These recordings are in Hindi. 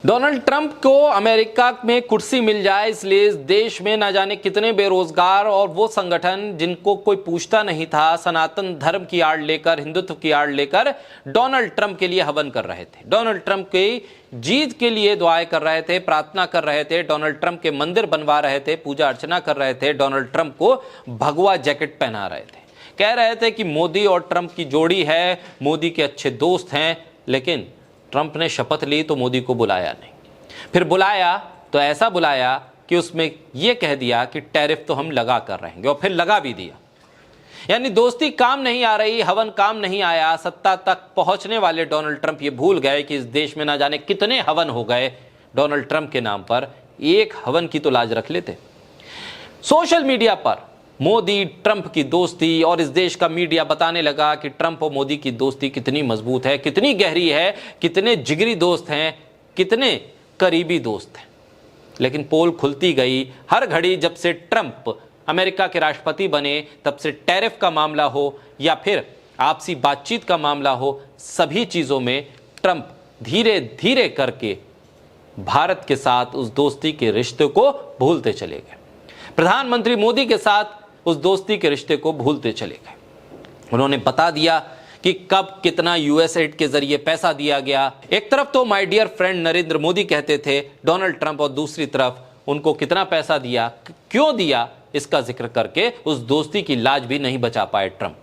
डोनाल्ड ट्रंप को अमेरिका में कुर्सी मिल जाए इसलिए इस देश में ना जाने कितने बेरोजगार और वो संगठन जिनको कोई पूछता नहीं था, सनातन धर्म की आड़ लेकर, हिंदुत्व की आड़ लेकर डोनाल्ड ट्रंप के लिए हवन कर रहे थे, डोनाल्ड ट्रंप की जीत के लिए दुआएं कर रहे थे, प्रार्थना कर रहे थे, डोनाल्ड ट्रंप के मंदिर बनवा रहे थे, पूजा अर्चना कर रहे थे, डोनाल्ड ट्रंप को भगवा जैकेट पहना रहे थे, कह रहे थे कि मोदी और ट्रंप की जोड़ी है, मोदी के अच्छे दोस्त हैं। लेकिन ट्रंप ने शपथ ली तो मोदी को बुलाया नहीं, फिर बुलाया तो ऐसा बुलाया कि उसमें यह कह दिया कि टैरिफ तो हम लगा कर रहेंगे, और फिर लगा भी दिया। यानी दोस्ती काम नहीं आ रही, हवन काम नहीं आया। सत्ता तक पहुंचने वाले डोनाल्ड ट्रंप ये भूल गए कि इस देश में ना जाने कितने हवन हो गए डोनाल्ड ट्रंप के नाम पर। एक हवन की तो लाज रख लेते। सोशल मीडिया पर मोदी ट्रंप की दोस्ती और इस देश का मीडिया बताने लगा कि ट्रंप और मोदी की दोस्ती कितनी मजबूत है, कितनी गहरी है, कितने जिगरी दोस्त हैं, कितने करीबी दोस्त हैं। लेकिन पोल खुलती गई। हर घड़ी जब से ट्रंप अमेरिका के राष्ट्रपति बने तब से टैरिफ का मामला हो या फिर आपसी बातचीत का मामला हो, सभी चीजों में ट्रंप धीरे धीरे करके भारत के साथ उस दोस्ती के रिश्ते को भूलते चले गए। प्रधानमंत्री मोदी के साथ उस दोस्ती के रिश्ते को भूलते चले गए। उन्होंने बता दिया कि कब कितना यूएसएड के जरिए पैसा दिया गया। एक तरफ तो my dear friend Narendra Modi कहते थे डोनाल्ड ट्रंप, और दूसरी तरफ उनको कितना पैसा दिया, क्यों दिया, इसका जिक्र करके उस दोस्ती की लाज भी नहीं बचा पाए ट्रंप।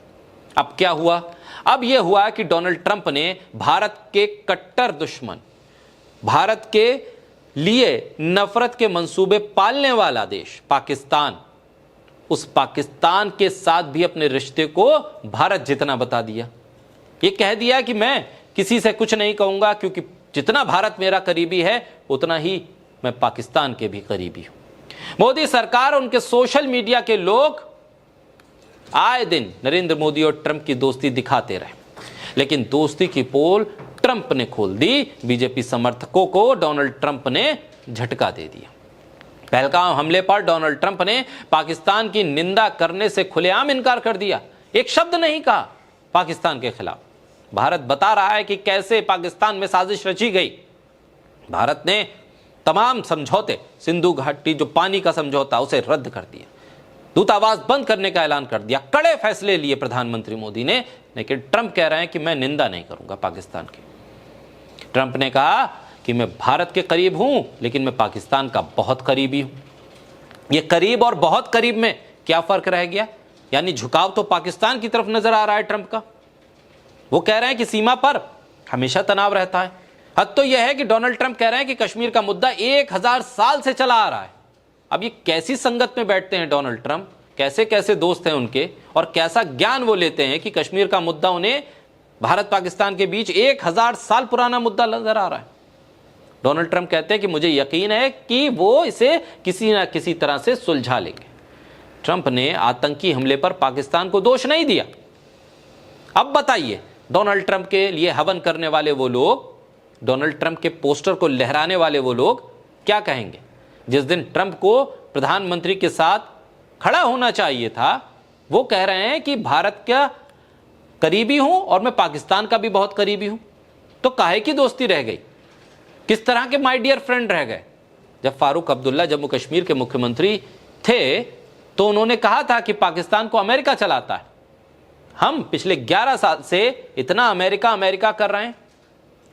अब क्या हुआ? अब यह हुआ कि डोनाल्ड ट्रंप ने भारत के कट्टर दुश्मन, भारत के लिए नफरत के मंसूबे पालने वाला देश पाकिस्तान, उस पाकिस्तान के साथ भी अपने रिश्ते को भारत जितना बता दिया। ये कह दिया कि मैं किसी से कुछ नहीं कहूंगा, क्योंकि जितना भारत मेरा करीबी है उतना ही मैं पाकिस्तान के भी करीबी हूं। मोदी सरकार, उनके सोशल मीडिया के लोग आए दिन नरेंद्र मोदी और ट्रंप की दोस्ती दिखाते रहे, लेकिन दोस्ती की पोल ट्रंप ने खोल दी। बीजेपी समर्थकों को डोनाल्ड ट्रंप ने झटका दे दिया। पहलगाम हमले पर डोनाल्ड ट्रंप ने पाकिस्तान की निंदा करने से खुलेआम इनकार कर दिया, एक शब्द नहीं कहा पाकिस्तान के खिलाफ। भारत बता रहा है कि कैसे पाकिस्तान में साजिश रची गई। भारत ने तमाम समझौते, सिंधु घाटी जो पानी का समझौता, उसे रद्द कर दिया, दूतावास बंद करने का ऐलान कर दिया, कड़े फैसले लिए प्रधानमंत्री मोदी ने। लेकिन ट्रंप कह रहे हैं कि मैं निंदा नहीं करूंगा पाकिस्तान की। ट्रंप ने कहा कि मैं भारत के करीब हूं, लेकिन मैं पाकिस्तान का बहुत करीबी हूं। यह करीब और बहुत करीब में क्या फर्क रह गया? यानी झुकाव तो पाकिस्तान की तरफ नजर आ रहा है ट्रंप का। वो कह रहे हैं कि सीमा पर हमेशा तनाव रहता है। हद तो यह है कि डोनाल्ड ट्रंप कह रहे हैं कि कश्मीर का मुद्दा 1000 साल से चला आ रहा है। अब ये कैसी संगत में बैठते हैं डोनाल्ड ट्रंप, कैसे कैसे दोस्त हैं उनके, और कैसा ज्ञान वो लेते हैं कि कश्मीर का मुद्दा उन्हें भारत पाकिस्तान के बीच 1000 साल पुराना मुद्दा नजर आ रहा है। डोनाल्ड ट्रंप कहते हैं कि मुझे यकीन है कि वो इसे किसी ना किसी तरह से सुलझा लेंगे। ट्रंप ने आतंकी हमले पर पाकिस्तान को दोष नहीं दिया। अब बताइए, डोनाल्ड ट्रंप के लिए हवन करने वाले वो लोग, डोनाल्ड ट्रंप के पोस्टर को लहराने वाले वो लोग क्या कहेंगे? जिस दिन ट्रंप को प्रधानमंत्री के साथ खड़ा होना चाहिए था, वो कह रहे हैं कि भारत का करीबी हूं और मैं पाकिस्तान का भी बहुत करीबी हूं। तो काहे की दोस्ती रह गई? किस तरह के माय डियर फ्रेंड रह गए? जब फारूक अब्दुल्ला जम्मू कश्मीर के मुख्यमंत्री थे तो उन्होंने कहा था कि पाकिस्तान को अमेरिका चलाता है। हम पिछले 11 साल से इतना अमेरिका अमेरिका कर रहे हैं,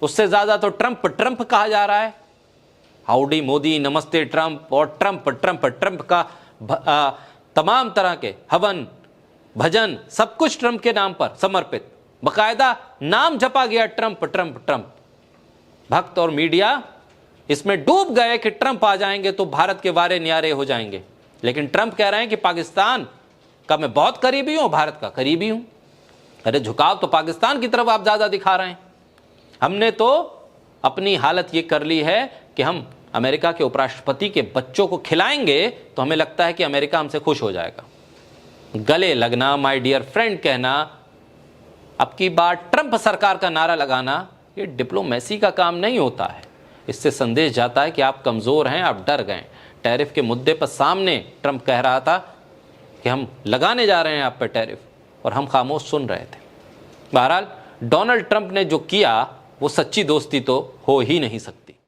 उससे ज्यादा तो ट्रंप ट्रंप कहा जा रहा है। हाउडी मोदी, नमस्ते ट्रंप, और ट्रंप ट्रंप ट्रंप का तमाम तरह के हवन भजन सब कुछ ट्रंप के नाम पर समर्पित, बकायदा नाम जपा गया ट्रंप ट्रंप ट्रंप। भक्त और मीडिया इसमें डूब गए कि ट्रंप आ जाएंगे तो भारत के वारे न्यारे हो जाएंगे। लेकिन ट्रंप कह रहे हैं कि पाकिस्तान का मैं बहुत करीबी हूं, भारत का करीबी हूं। अरे झुकाव तो पाकिस्तान की तरफ आप ज्यादा दिखा रहे हैं। हमने तो अपनी हालत ये कर ली है कि हम अमेरिका के उपराष्ट्रपति के बच्चों को खिलाएंगे तो हमें लगता है कि अमेरिका हमसे खुश हो जाएगा। गले लगना, माय डियर फ्रेंड कहना, अब की बार ट्रंप सरकार का नारा लगाना, ये डिप्लोमेसी का काम नहीं होता है। इससे संदेश जाता है कि आप कमजोर हैं, आप डर गए। टैरिफ के मुद्दे पर सामने ट्रंप कह रहा था कि हम लगाने जा रहे हैं आप पर टैरिफ, और हम खामोश सुन रहे थे। बहरहाल डोनाल्ड ट्रंप ने जो किया वो सच्ची दोस्ती तो हो ही नहीं सकती।